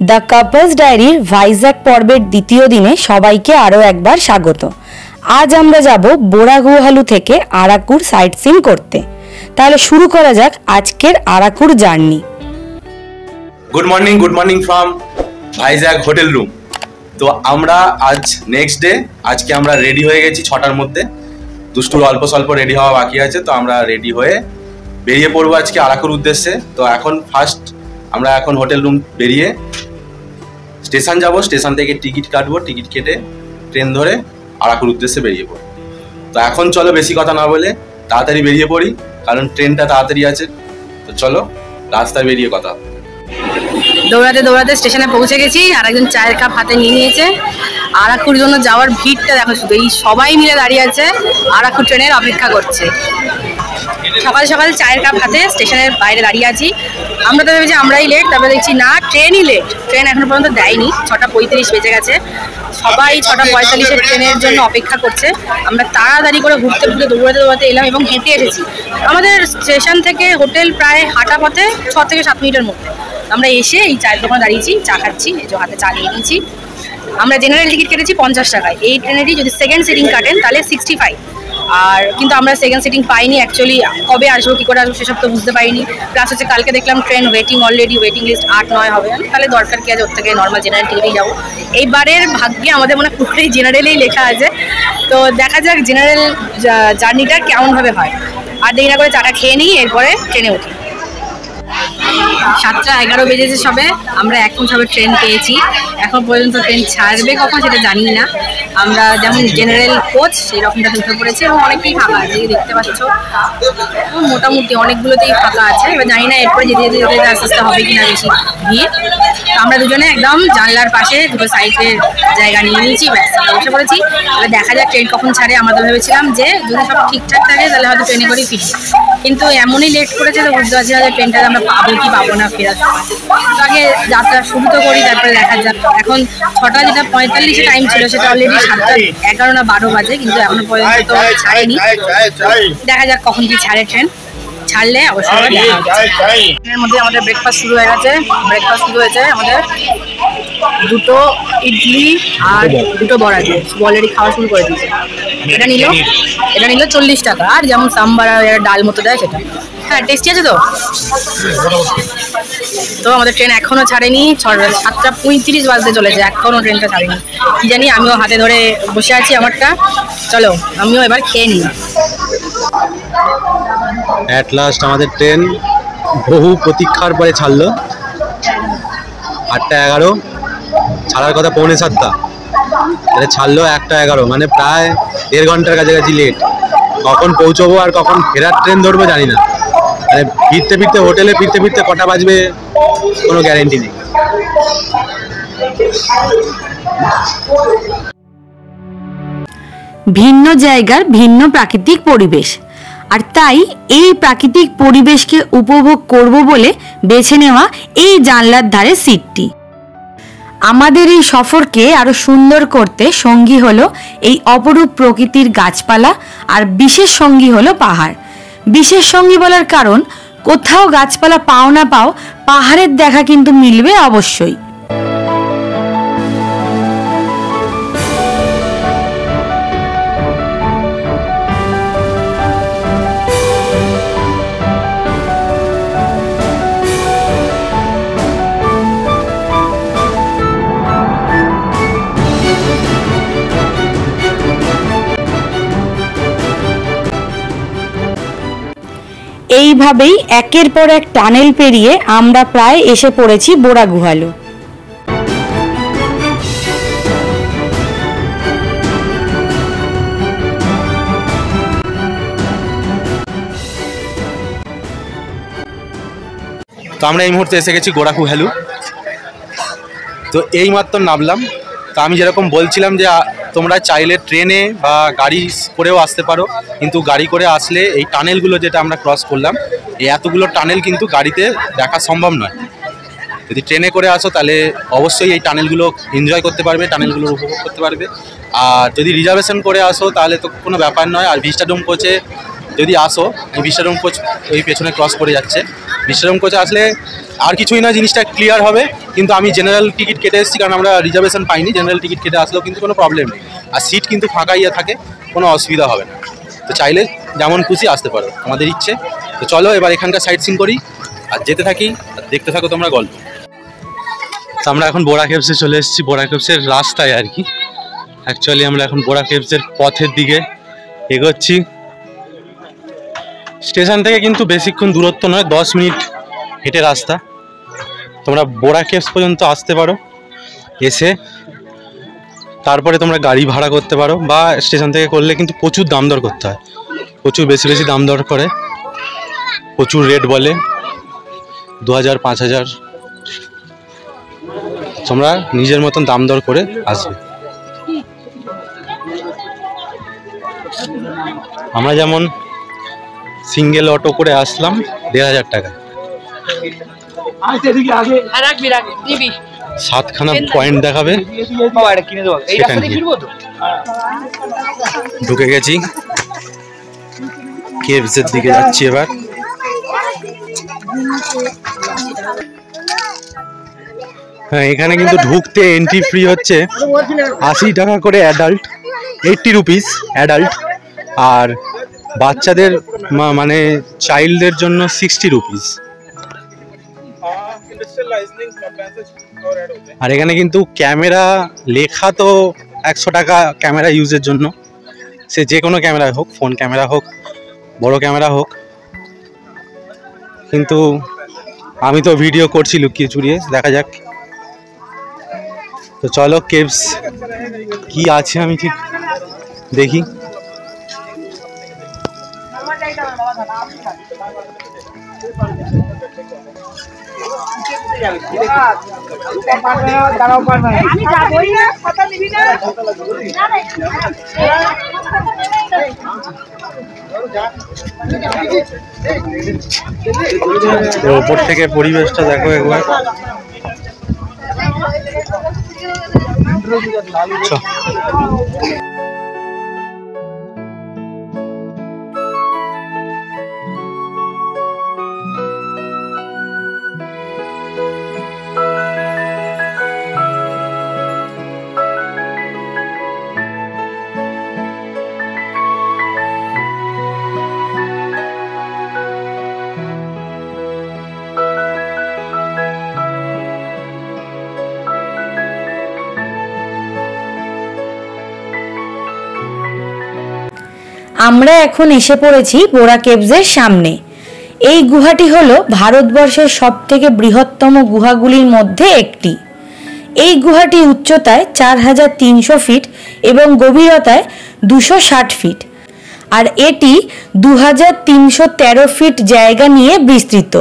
The couples ডায়েরির ভাইজ্যাক পর্বের দ্বিতীয় দিনে সবাইকে আরও একবার স্বাগত। আজ আমরা যাব বোরাগুহালু থেকে আরাকুর সাইট সিন করতে। তাহলে শুরু করা যাক আজকের আরাকুর journey. Good morning from Vizag hotel room. তো আমরা আজ নেক্সট ডে, আজকে আমরা রেডি হয়ে গেছি 6টার মধ্যে। দুষ্টুর অল্প স্বল্প রেডি হওয়া বাকি আছে, তো আমরা রেডি হয়ে বেরিয়ে পড়বো আজকে আরাকুর উদ্দেশ্যে। তো এখন আমরা এখন হোটেল রুম বেরিয়ে স্টেশন যাব, স্টেশন থেকে টিকিট কাটবো, টিকিট কেটে ট্রেন ধরে আরাকুর উদ্দেশ্যে বেরিয়ে পড়বো। তো এখন চলো বেশি কথা না বলে তাড়াতাড়ি বেরিয়ে পড়ি, কারণ ট্রেনটা তাড়াতাড়ি আছে। তো চলো রাস্তায় বেরিয়ে কথা। দৌড়াতে স্টেশনে পৌঁছে গেছি, আর একজন চায়ের কাপ হাতে নিয়ে নিয়েছে। আরাকুর জন্য যাওয়ার ভিড়টা দেখো, শুধু এই সবাই মিলে দাঁড়িয়ে আছে, আরাকুর ট্রেনের অপেক্ষা করছে। সকাল সকাল চায়ের কাপ হাতে স্টেশনের বাইরে দাঁড়িয়ে আছি। আমরা তো ভেবেছি আমরাই লেট, তারপরে দেখছি না, ট্রেনই লেট। ট্রেন এখনো পর্যন্ত দেয়নি, 6:35 বেজে গেছে। সবাই 6:45 ট্রেনের জন্য অপেক্ষা করছে। আমরা তাড়াতাড়ি করে ঘুরতে দৌড়াতে এলাম এবং হেঁটে এসেছি। আমাদের স্টেশন থেকে হোটেল প্রায় হাঁটা পথে 6 থেকে 7 মিনিটের মধ্যে। আমরা এসে এই চায়ের দোকানে দাঁড়িয়েছি, চা খাচ্ছি, এই যে হাতে চা নিয়ে নিয়েছি। আমরা জেনারেল টিকিট কেটেছি 50 টাকায়। এই ট্রেনেরই যদি সেকেন্ড সিটিং কাটেন তাহলে 65। আর কিন্তু আমরা সেকেন্ড সিটিং পাইনি। অ্যাকচুয়ালি কবে আসবো, কী করে আসবো সেসব তো বুঝতে পারিনি। প্লাস হচ্ছে কালকে দেখলাম ট্রেন অলরেডি ওয়েটিং লিস্ট 8-9 হবে। তাহলে দরকার কি আছে, ওর থেকে নর্মাল জেনারেল টিকিটেই যাবো। এইবারের ভাগ্যে আমাদের মনে পুরোটাই জেনারেলেই লেখা আছে। তো দেখা যাক জেনারেল জার্নিটা কেমনভাবে হয়। আর দেরি না করে চাটা খেয়ে নিই, এরপরে ট্রেনে উঠি। 7:11 বেজেছে সবে। আমরা এখন সবে ট্রেন পেয়েছি। এখন পর্যন্ত ট্রেন ছাড়বে কখন সেটা জানি না। আমরা যেমন জেনারেল কোচ সেই রকমটাতে উঠে পড়েছি এবং অনেকটাই ফাঁকা আছে, দেখতে পাচ্ছ। মোটামুটি অনেকগুলোতেই ফাঁকা আছে। এবার জানি না এরপরে যেতে যেতে আস্তে আস্তে হবে কিনা বেশি ভিড়। আমরা দুজনে একদম জানলার পাশে দুটো সাইডের জায়গা নিয়ে নিয়েছি, ব্যাস বসে পড়েছি। এবার দেখা যাক ট্রেন কখন ছাড়ে। আমরা তো ভেবেছিলাম যে যদি সব ঠিকঠাক থাকে তাহলে হয়তো ট্রেনে করেই ফিরি, কিন্তু এমনই লেট করেছে তো বুঝতে পারছি না যে ট্রেনটাতে আমরা পাবো কি পাবো না ফেরার সময়। আগে যাত্রা শুরু তো করি, তারপরে দেখা যাক। এখন 6টা যেটা 45 টাইম ছিল সেটা অলরেডি 7:11 না 12 বাজে, কিন্তু এখনো পর্যন্ত তো ছাড়েনি। দেখা যাক কখন কি ছাড়ে ট্রেন। ছাড়লে অবশ্যই ট্রেনের মধ্যে আমাদের ব্রেকফাস্ট শুরু হয়ে গেছে। আমাদের 2টো ইডলি আর 2টো বড়া দিয়ে অলরেডি খাওয়া শুরু করে দিয়েছে। এটা নিল 40 টাকা। আর যেমন সাম্বার আর ডাল মতো দেয় সেটা। হ্যাঁ, টেস্টি আছে তো। তো আমাদের ট্রেন এখনো ছাড়েনি, 7:35 বাজতে চলেছে, এখনো ট্রেনটা ছাড়েনি। কি জানি, আমিও হাতে ধরে বসে আছি আমারটা। চলো আমিও এবার খেয়ে নিই। অ্যাট লাস্ট আমাদের ট্রেন বহু প্রতীক্ষার পরে ছাড়লো। 8:11, ছাড়ার কথা 6:45। এটা ছাড়লো 1:11, মানে প্রায় 1.5 ঘন্টার কাছাকাছি লেট। কখন পৌঁছবো আর কখন ফেরার ট্রেন ধরবো জানি না। মানে হোটেলে ফিরতে কটা বাজবে কোনো গ্যারেন্টি নেই। ভিন্ন জায়গার ভিন্ন প্রাকৃতিক পরিবেশ, আর তাই এই প্রাকৃতিক পরিবেশকে উপভোগ করব বলে বেছে নেওয়া এই জানলার ধারে সিটটি। আমাদের এই সফরকে আরো সুন্দর করতে সঙ্গী হলো এই অপরূপ প্রকৃতির গাছপালা, আর বিশেষ সঙ্গী হলো পাহাড়। বিশেষ সঙ্গী বলার কারণ, কোথাও গাছপালা পাও না পাও, পাহাড়ের দেখা কিন্তু মিলবে অবশ্যই। এইভাবেই একের পর এক টানেল পেরিয়ে আমরা প্রায় এসে পড়েছি বোরাগুহালু। তো আমরা এই মুহূর্তে এসে গেছি বোরাগুহালু। তো এইমাত্র নামলাম। তো আমি যেরকম বলছিলাম যে তোমরা চাইলে ট্রেনে বা গাড়ি করেও আসতে পারো, কিন্তু গাড়ি করে আসলে এই টানেলগুলো যেটা আমরা ক্রস করলাম, এই এতগুলো টানেল কিন্তু গাড়িতে দেখা সম্ভব নয়। যদি ট্রেনে করে আসো তাহলে অবশ্যই এই টানেলগুলো এনজয় করতে পারবে, টানেলগুলো উপভোগ করতে পারবে। আর যদি রিজার্ভেশন করে আসো তাহলে তো কোনো ব্যাপার নয়। আর ভিস্টাডোম কোচে যদি আসো, এই ভিস্টাডোম কোচ ওই পেছনে ক্রস করে যাচ্ছে। ভিস্টাডোম কোচে আসলে আর কিছুই না, জিনিসটা ক্লিয়ার হবে। কিন্তু আমি জেনারেল টিকিট কেটে এসেছি, কারণ আমরা রিজার্ভেশন পাইনি। জেনারেল টিকিট কেটে আসলেও কিন্তু কোনো প্রবলেম নেই, আর সিট কিন্তু ফাঁকাই থাকে, কোনো অসুবিধা হবে না। তো চাইলে যেমন খুশি আসতে পারো, আমাদের ইচ্ছে। তো চলো এবার এখানকার সাইট সিন করি আর যেতে থাকি, আর দেখতে থাকো তোমরা গল্প। তো আমরা এখন বোরা কেভসে চলে এসেছি, বোরা কেভসের রাস্তায় আর কি। অ্যাকচুয়ালি আমরা এখন বোরা কেভসের পথের দিকে এগোচ্ছি। স্টেশন থেকে কিন্তু বেশিক্ষণ দূরত্ব নয়, 10 মিনিট হেঁটে রাস্তা। তোমরা বোরা কেভস পর্যন্ত আসতে পারো, এসে তারপরে তোমরা গাড়ি ভাড়া করতে পারো, বা স্টেশন থেকে করলে কিন্তু প্রচুর দাম দর করতে হয়, প্রচুর বেশি বেশি দাম দর করে, প্রচুর রেট বলে 2000 5000। তোমরা নিজের মতন দাম দর করে আসবে। আমরা যেমন সিঙ্গেল অটো করে আসলাম 1500 টাকা। 7খানা পয়েন্ট দেখাবে, ঢুকে গেছি। কেভসের দিকে যাচ্ছি এবার। হ্যাঁ, এখানে কিন্তু ঢুকতে এন্ট্রি ফ্রি হচ্ছে 80 টাকা করে অ্যাডাল্ট, 80 রুপিস অ্যাডাল্ট, আর বাচ্চাদের মানে চাইল্ডদের জন্য 60 রুপিস। আর এখানে কিন্তু ক্যামেরা লেখা তো 100 টাকা ক্যামেরা ইউজের জন্য, সে যে কোনো ক্যামেরা হোক, ফোন ক্যামেরা হোক, বড় ক্যামেরা হোক। কিন্তু আমি তো ভিডিও করছি লুকিয়ে চুরিয়ে, দেখা যাক। তো চলো কেভস কি আছে আমি ঠিক দেখি। ওপর থেকে পরিবেশটা দেখো একবার। আমরা এখন এসে পড়েছি বোরা কেভসের সামনে। এই গুহাটি হলো ভারতবর্ষের সবথেকে বৃহত্তম গুহাগুলির মধ্যে একটি। এই গুহাটি উচ্চতায় 4300 ফিট এবং গভীরতায় 260 ফিট, আর এটি 2313 ফিট জায়গা নিয়ে বিস্তৃত।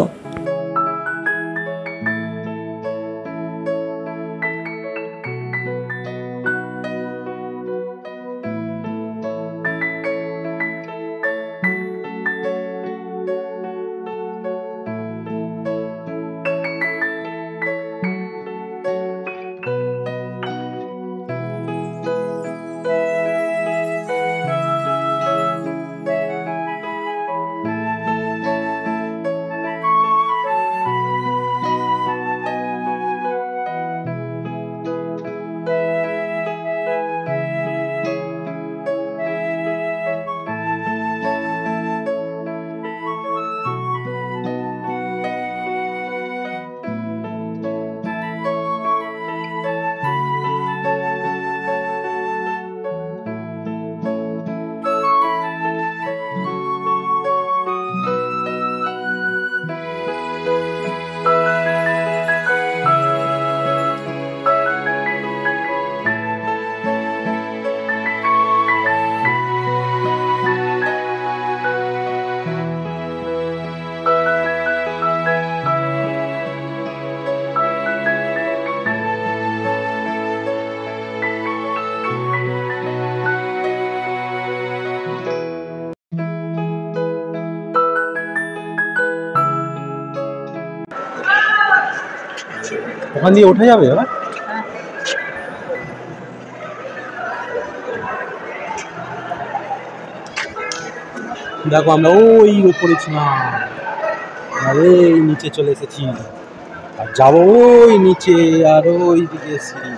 ওখান দিয়ে উঠে যাবে এবার। দেখো আমরা ওই উপরে ছিলাম, আরে নিচে চলে এসেছি। আর যাবো ওই নিচে আর ওই দিকে সিঁড়ি।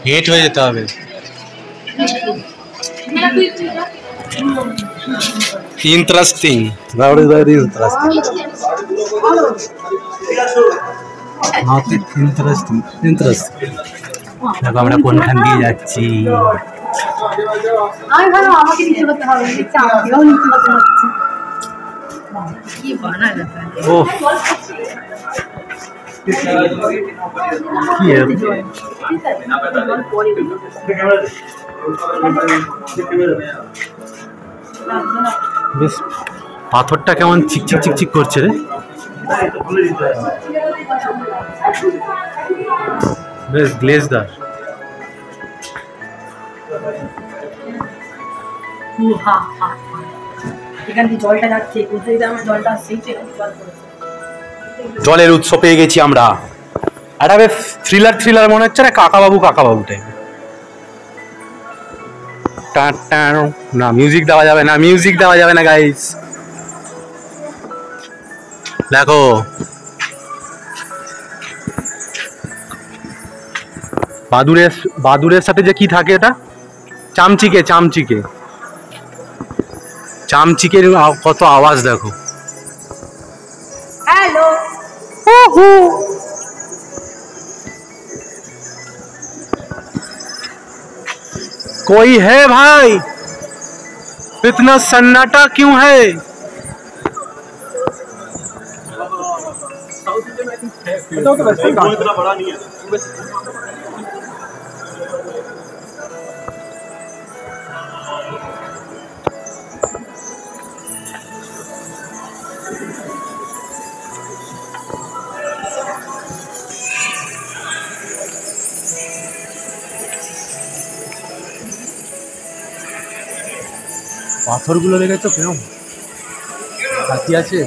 হেঁট হয়ে যেতে হবে। Interesting, very very interesting, interesting interesting. দেখো আমরা কোনখান দিয়ে যাচ্ছি। আমি ভালো আমাকে নিচে করতে হবে, আমাকেও নিচে করতে হচ্ছে। কি বানালে ও কি বেশ পাথরটা কেমন চিকচিক চিকচিক করছে রে, বেশ গ্লেজদার। এখান থেকে জলটা যাচ্ছে, কোথায় আমার জলটা আসছে, জলের উৎস পেয়ে গেছি আমরা। একটা বেশ থ্রিলার থ্রিলার মনে হচ্ছে না, কাকাবাবু টাইপ। না মিউজিক দেওয়া যাবে না, মিউজিক দেওয়া যাবে না গাইস। দেখো বাদুরের সাথে যে কি থাকে এটা, চামচিকে চামচিকের কত আওয়াজ দেখো। হ্যালো कोई है भाई, इतना सन्नाटा क्यों है? পাথরগুলো দেখেছো কেমন হাতি আছে।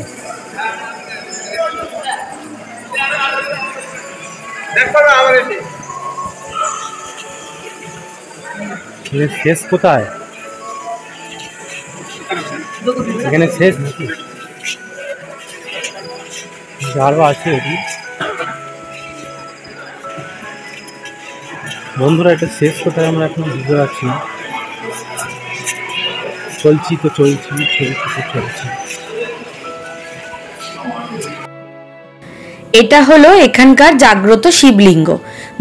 শেষ কোথায়? এখানে শেষ নাকি আরো আছে? বন্ধুরা এটা শেষ কোথায় আমরা এখন বুঝতে পারছি না। চলছি। এটা হলো এখানকার জাগ্রত শিবলিঙ্গ।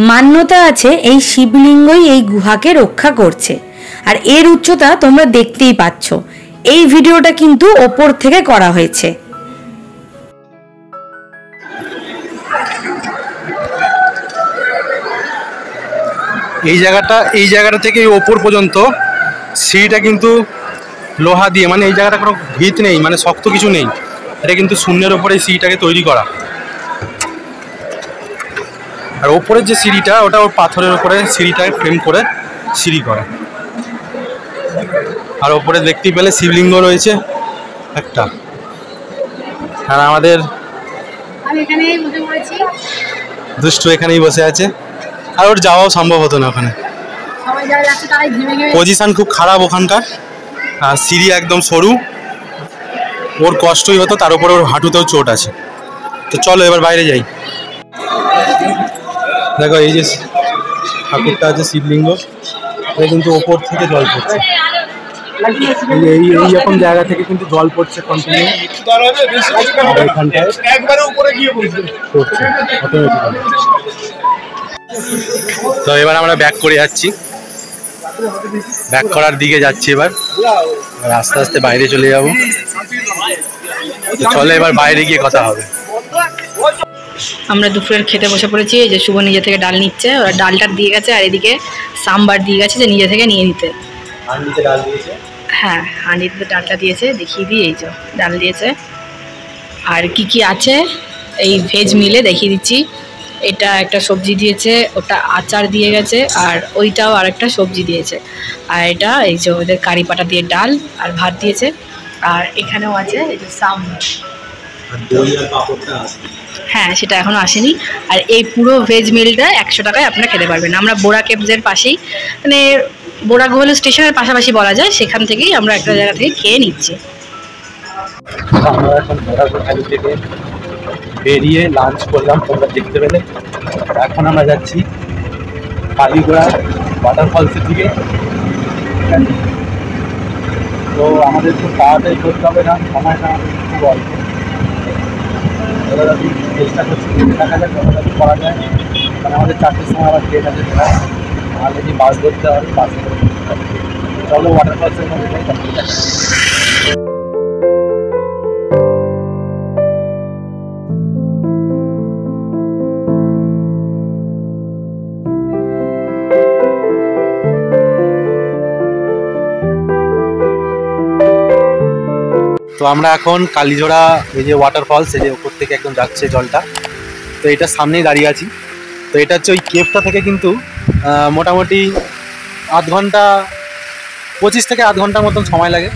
মান্যতা আছে এই শিবলিঙ্গই এই গুহাকে রক্ষা করছে। আর এর উচ্চতা তোমরা দেখতেই পাচ্ছ। এই ভিডিওটা কিন্তু ওপর থেকে করা হয়েছে। এই জায়গাটা থেকে ওপর পর্যন্ত সিঁড়িটা কিন্তু লোহা দিয়ে, মানে এই জায়গাটা কোনো ভিত নেই, মানে শক্ত কিছু নেই। এটা কিন্তু শূন্যের ওপরে সিঁড়িটাকে তৈরি করা। আর ওপরের যে সিঁড়িটা ওটা ওর পাথরের ওপরে সিঁড়িটাকে ফ্রেম করে সিঁড়ি করা। আর ওপরে দেখতে পেলে শিবলিঙ্গ রয়েছে একটা। আর আমাদের দুষ্টু এখানেই বসে আছে। আর ওর যাওয়াও সম্ভব হতো না ওখানে, পজিশন খুব খারাপ ওখানকার। আর সিঁড়ি একদম সরু, ওর কষ্টই হতো, তার উপরে ওর হাঁটুতেও চোট আছে। তো চলো এবার বাইরে যাই। দেখো এই যে ঠাকুরটা আছে শিবলিঙ্গ, এটা কিন্তু ওপর থেকে জল পড়ছে। এই রকম জায়গা থেকে কিন্তু জল পড়ছে কন্টিনিউ। এখানটায় পড়ছে অটোমেটিক্যালি। তো এবার আমরা ব্যাক করে যাচ্ছি, ব্যাক করার দিকে যাচ্ছি। এবার আস্তে আস্তে বাইরে চলে যাব। চলে এবার বাইরে গিয়ে কথা হবে। আমরা দুপুরের খেতে বসে পড়েছি। এই যে শুভ নিজে থেকে ডাল নিচ্ছে, ওরা ডালটা দিয়ে গেছে। আর এদিকে সাম্বার দিয়ে গেছে যে নিজে থেকে নিয়ে নিতে। হ্যাঁ, হাঁড়িতে ডালটা দিয়েছে, দেখিয়ে দিই। এই যে ডাল দিয়েছে। আর কি আছে এই ভেজ মিলে দেখিয়ে দিচ্ছি। এটা একটা সবজি দিয়েছে, ওটা আচার দিয়ে গেছে, আর ওইটাও আরেকটা সবজি দিয়েছে। আর এটা এই যে ওদের কারি পাটা দিয়ে ডাল আর ভাত দিয়েছে। আর এখানেও আছে এই যে সাম্বার। আর দই আর পাঁপড়টা আছে। হ্যাঁ, সেটা এখনো আসেনি। আর এই পুরো ভেজ মিলটা 100 টাকায় আপনারা খেতে পারবেন। আমরা বোরা কেবসের পাশেই, মানে বোরাগোহল স্টেশনের পাশাপাশি বলা যায়, সেখান থেকেই আমরা একটা জায়গা থেকে খেয়ে নিচ্ছি। আমরা এখন বোরাগোহল থেকে বেরিয়ে লাঞ্চ করলাম, তোমরা দেখতে পেলে। এখন আমরা যাচ্ছি কালীগোড়া ওয়াটারফলসের দিকে। তো আমাদের খুব তাড়াতাড়ি করতে হবে, না সময়টা আমাদের খুব অল্প। এবার আমি চেষ্টা করছি দেখা যাক কতটা করা যায়, কারণ আমাদের 4টের সময় আবার ট্রেন আছে, আর যদি বাস ধরতে হবে বাসে করে যেতে হবে। চলো ওয়াটারফলসের মধ্যে যাই, তারপরে দেখা যাবে। তো আমরা এখন কালীজোড়া, এই যে ওয়াটারফলস, এই যে উপর থেকে একদম যাচ্ছে জলটা, তো এটার সামনেই দাঁড়িয়ে আছি। তো এটা হচ্ছে ওই কেভটা থেকে কিন্তু মোটামুটি 8 ঘন্টা 25 থেকে 8 ঘন্টার মতন সময় লাগে।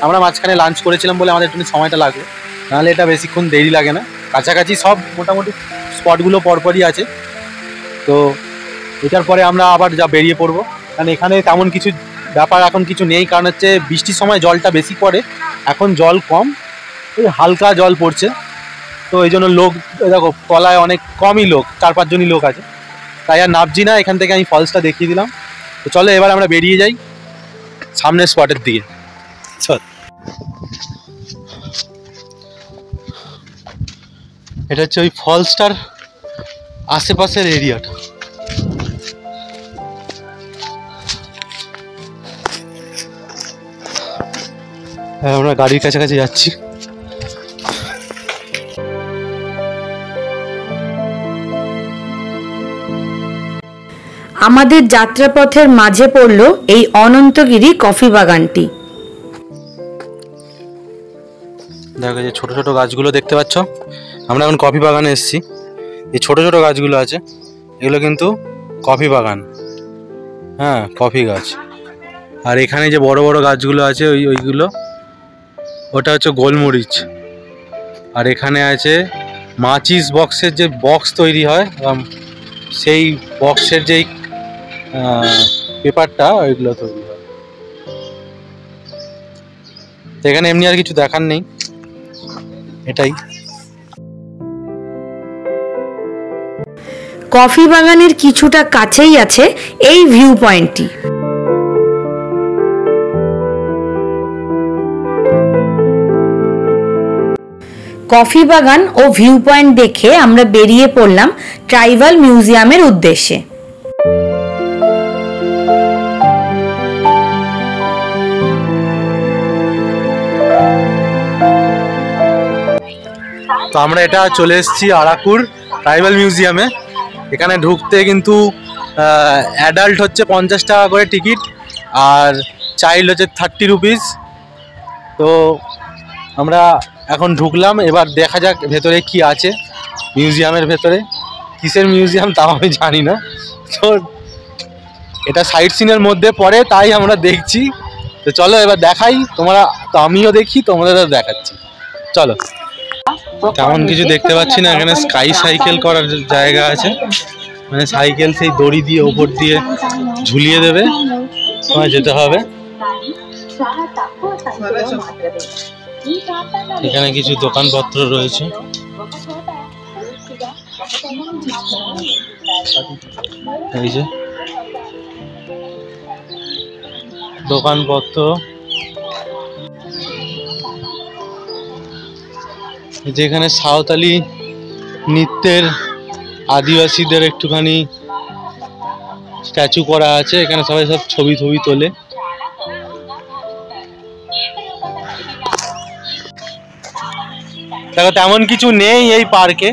আমরা মাঝখানে লাঞ্চ করেছিলাম বলে আমাদের একটু সময়টা লাগলো, নাহলে এটা বেশিক্ষণ দেরি লাগে না। কাছাকাছি সব মোটামুটি স্পটগুলো পরপরই আছে। তো এটার পরে আমরা আবার বেরিয়ে পড়বো, কারণ এখানে তেমন কিছু ব্যাপার এখন কিছু নেই, কারণ হচ্ছে বৃষ্টির সময় জলটা বেশি পড়ে, এখন জল কম, ওই হালকা জল পড়ছে। তো এই জন্য লোক দেখো তলায় অনেক কমই লোক, 4-5 জনই লোক আছে, তাই আর নামছি না। এখান থেকে আমি ফলসটা দেখিয়ে দিলাম। তো চলো এবার আমরা বেরিয়ে যাই সামনের স্পটের দিকে। চল, এটা হচ্ছে ওই ফলসটার আশেপাশের এরিয়াটা। আমরা গাড়ির কাছাকাছি যাচ্ছি। আমাদের যাত্রাপথের মাঝে পড়ল এই অনন্তগিরি কফি বাগানটি। দেখো যে ছোট ছোট গাছগুলো দেখতে পাচ্ছ, আমরা এখন কফি বাগানে এসেছি। এই ছোট ছোট গাছগুলো আছে, এগুলো কিন্তু কফি বাগান, হ্যাঁ কফি গাছ। আর এখানে যে বড় বড় গাছগুলো আছে ওইগুলো, ওটা হচ্ছে গোলমরিচ। আর এখানে আছে মাচিস বক্সের যে বক্স তৈরি হয়, সেই বক্সের যেই পেপারটা, ওইগুলো তৈরি হয়। এখানে এমনি আর কিছু দেখার নেই, এটাই। কফি বাগানের কিছুটা কাছেই আছে এই ভিউ পয়েন্টটি। কফি বাগান ও ভিউ পয়েন্ট দেখে আমরা বেরিয়ে পড়লাম ট্রাইবাল মিউজিয়ামের উদ্দেশ্যে। তো আমরা এটা চলে এসেছি আরাকুর ট্রাইবাল মিউজিয়ামে। এখানে ঢুকতে কিন্তু অ্যাডাল্ট হচ্ছে 50 টাকা করে টিকিট, আর চাইল্ড হচ্ছে 30 রুপিস। তো আমরা এখন ঢুকলাম, এবার দেখা যাক ভেতরে কি আছে। মিউজিয়ামের ভেতরে কিসের মিউজিয়াম তাও আমি জানি না, তো এটা সাইট সিনের মধ্যে পড়ে, তাই আমরা দেখছি। তো চলো এবার দেখাই, তোমরা তো আমিও দেখি, তোমাদেরও দেখাচ্ছি। চলো। তেমন কিছু দেখতে পাচ্ছি না, এখানে স্কাই সাইকেল করার জায়গা আছে, মানে সাইকেল সেই দড়ি দিয়ে ওপর দিয়ে ঝুলিয়ে দেবে, তোমায় যেতে হবে। এখানে কিছু দোকানপত্র রয়েছে, এই যে দোকানপত্র, যেখানে সাঁওতালি নৃত্যের আদিবাসীদের একটুখানি স্ট্যাচু করা আছে। এখানে সবাই সব ছবি তোলে। দেখো তেমন কিছু নেই এই পার্কে,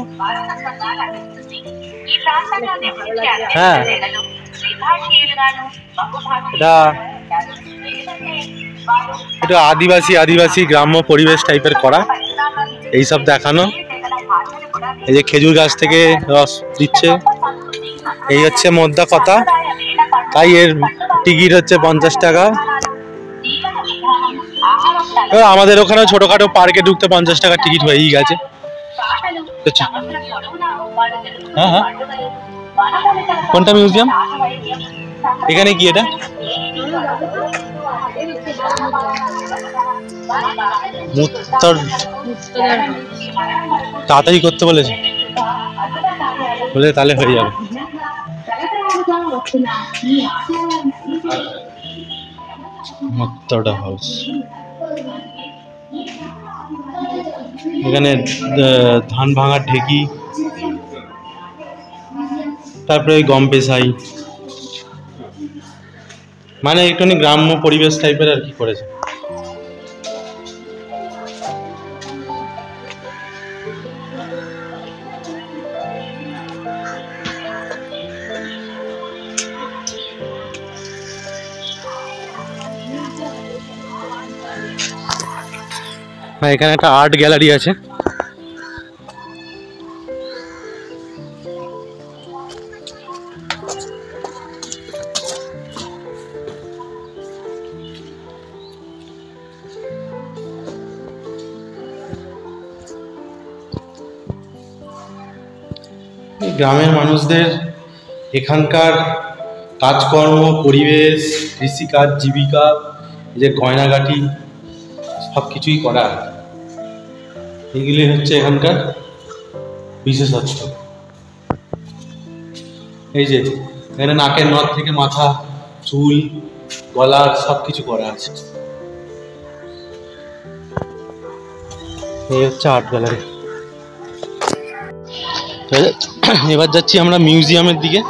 হ্যাঁ এটা একটু আদিবাসী গ্রাম্য পরিবেশ টাইপের করা, এইসব দেখানো। এই যে খেজুর গাছ থেকে রস দিচ্ছে, এই হচ্ছে মোদ্দা কথা। তাই এর টিকিট হচ্ছে 50 টাকা। আমাদের ওখানেও ছোটখাটো পার্কে ঢুকতে 50 টাকা টিকিট হয়েই গেছে। হ্যাঁ হ্যাঁ, কোনটা মিউজিয়াম? এখানে কি এটা? তাড়াতাড়ি করতে বলেছে, বলে তাহলে হয়ে যাবে। মুত্তড়া হাউস, এখানে ধান ভাঙার ঢেকি, তারপরে গম পেশাই, মানে একটুখানি গ্রাম্য পরিবেশ টাইপের আর কি করেছে। এখানে একটা আর্ট গ্যালারি আছে। গ্রামের মানুষদের এখানকার কাজকর্ম, পরিবেশ, কৃষিকাজ, জীবিকা, যে গয়নাগাটি সব কিছুই করা, এগুলি হচ্ছে এখানকার বিশেষত্ব। এই যে এখানে নাকের নথ থেকে মাথা, চুল, গলার সব কিছু করা আছে। এই হচ্ছে আর্ট গ্যালারি। এবার যাচ্ছি আমরা মিউজিয়ামের দিকে।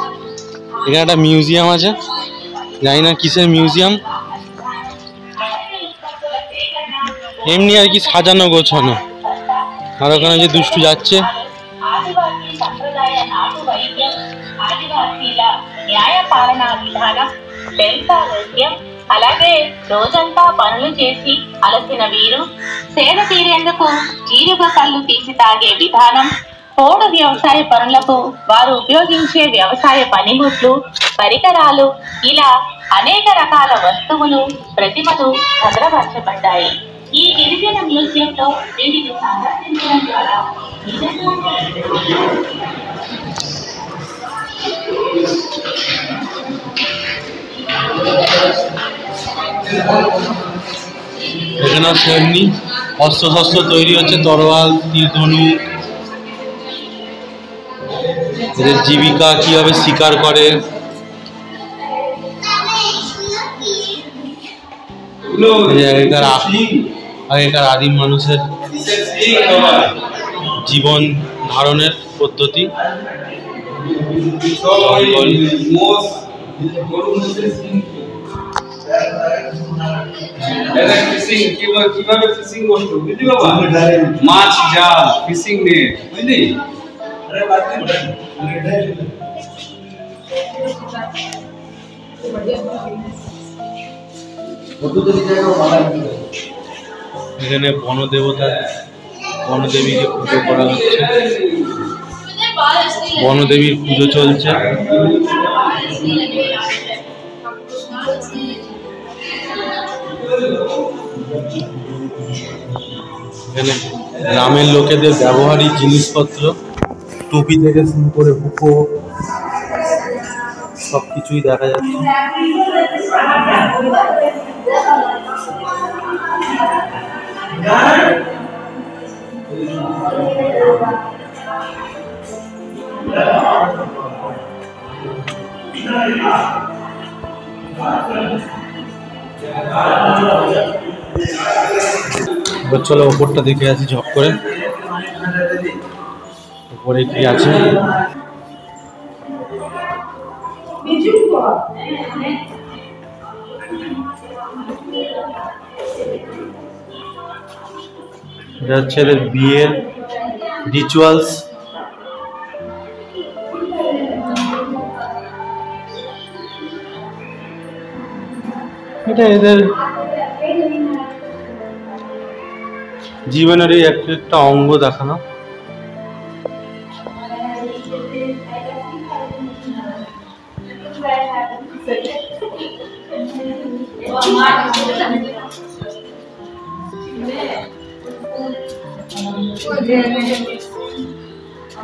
এখানে একটা মিউজিয়াম আছে, জানি না কিসের মিউজিয়াম, এমনি আর কি সাজানো গোছানো। আর ওখানে যে দুষ্টু যাচ্ছে, అలాగే రోజంతా పనులు చేసి అలసిన వీరు సేద తీరేందుకు జీరుగా కళ్ళు తీసి తాగే విధానం, పోడు వ్యవసాయ పనులకు వారు ఉపయోగించే వ్యవసాయ పనిముట్లు, పరికరాలు, ఇలా అనేక రకాల వస్తువులు, ప్రతిమలు భద్రపరచబడ్డాయి. ఈ గిరిజన మ్యూజియంలో వీటిని సందర్శించడం ద్వారా এখানে সেমনি অস্ত্র শস্ত্র তৈরি হচ্ছে, তরোয়াল, তীর ধনুক, এদের জীবিকা কিভাবে শিকার করে, আগেকার আদিম মানুষের জীবন ধারণের পদ্ধতি। কিভাবে ফিশিং করতো বুঝলি বাবা, মাছ জাল, ফিশিং নেট, বুঝলি? এখানে বনদেবতা, বনদেবীকে পুজো করা হচ্ছে, বনদেবীর পুজো চলছে। এখানে গ্রামের লোকেদের ব্যবহারিক জিনিসপত্র, টুপি থেকে শুরু করে হুকো, সব কিছুই দেখা যাচ্ছে। চলো ওপরটা দেখে আসি ঝপ করে, উপরে কি আছে। এটা হচ্ছে এদের বিয়ের রিচুয়ালস। এটা এদের জীবনের একটা অঙ্গ দেখানো।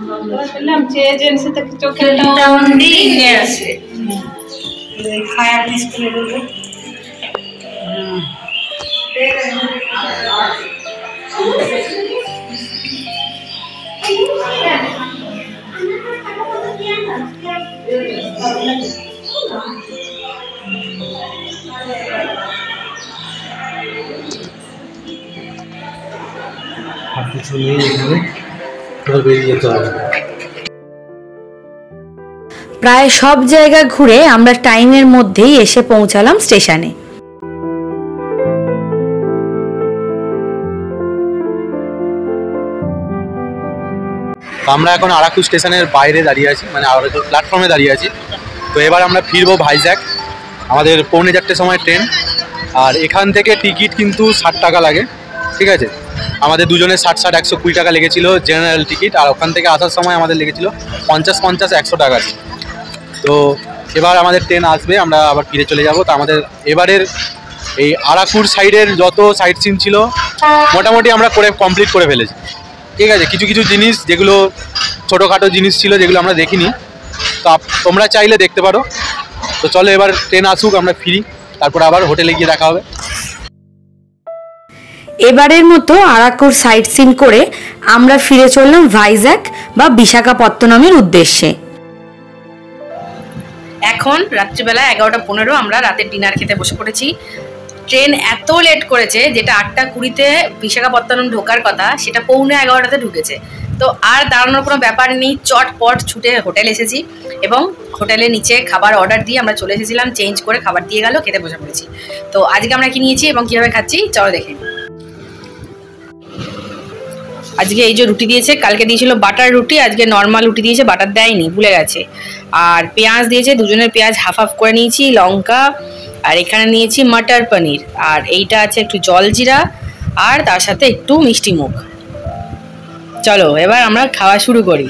বললাম যে এজেন্সি থেকে চোখের টাউন দিয়ে নিয়ে আসে খায়া পিস করে দেবো। আর কিছু নেই এখানে, তোর বেরিয়ে যেতে হবে। প্রায় সব জায়গা ঘুরে আমরা টাইমের মধ্যেই এসে পৌঁছালাম স্টেশনে। আমরা এখন আরাকু স্টেশনের বাইরে দাঁড়িয়ে আছি, মানে আরাকু প্ল্যাটফর্মে দাঁড়িয়ে আছি। তো এবার আমরা ফিরবো ভাইজ্যাক। আমাদের 4:45 সময় ট্রেন, আর এখান থেকে টিকিট কিন্তু 60 টাকা লাগে, ঠিক আছে। আমাদের দুজনের 60 120 টাকা লেগেছিল জেনারেল টিকিট, আর ওখান থেকে আসার সময় আমাদের লেগেছিল 50 100 টাকা। তো এবার আমাদের ট্রেন আসবে, আমরা আবার ফিরে চলে যাব। তো আমাদের এবারের এই আরাকুর সাইডের যত সাইট সিন ছিল মোটামুটি আমরা কমপ্লিট করে ফেলেছি, ঠিক আছে। কিছু কিছু জিনিস যেগুলো ছোটোখাটো জিনিস ছিল যেগুলো আমরা দেখিনি, তো তোমরা চাইলে দেখতে পারো। তো চলো এবার ট্রেন আসুক, আমরা ফিরি, তারপর আবার হোটেলে গিয়ে দেখা হবে। এবারের মতো আরাকুর সাইট সিন করে আমরা ফিরে চললাম ভাইজ্যাক বা বিশাখাপত্তনমের উদ্দেশ্যে। এখন রাত্রিবেলা 11:15 আমরা রাতের ডিনার খেতে বসে পড়েছি। ট্রেন এত লেট করেছে, যেটা 8:20-তে বিশাখাপত্তনম ঢোকার কথা সেটা 11:15-তে ঢুকেছে। তো আর দাঁড়ানোর কোনো ব্যাপার নেই, চটপট ছুটে হোটেল এসেছি এবং হোটেলের নিচে খাবার অর্ডার দিয়ে আমরা চলে এসেছিলাম। চেঞ্জ করে খাবার দিয়ে গেল, খেতে বসে পড়েছি। তো আজকে আমরা কি নিয়েছি এবং কীভাবে খাচ্ছি চলো দেখে নিই। আজকে এই যে রুটি দিয়েছে, কালকে দিয়েছিল বাটার রুটি, আজকে নর্মাল রুটি দিয়েছে, বাটার দেয়নি, ভুলে গেছে। আর পেঁয়াজ দিয়েছে, দুজনের পেঁয়াজ হাফ হাফ করে নিয়েছি, লঙ্কা, আর এখানে নিয়েছি মটর পনির, আর এইটা আছে একটু জলজিরা, আর তার সাথে একটু মিষ্টি মুখ। চলো এবার আমরা খাওয়া শুরু করি।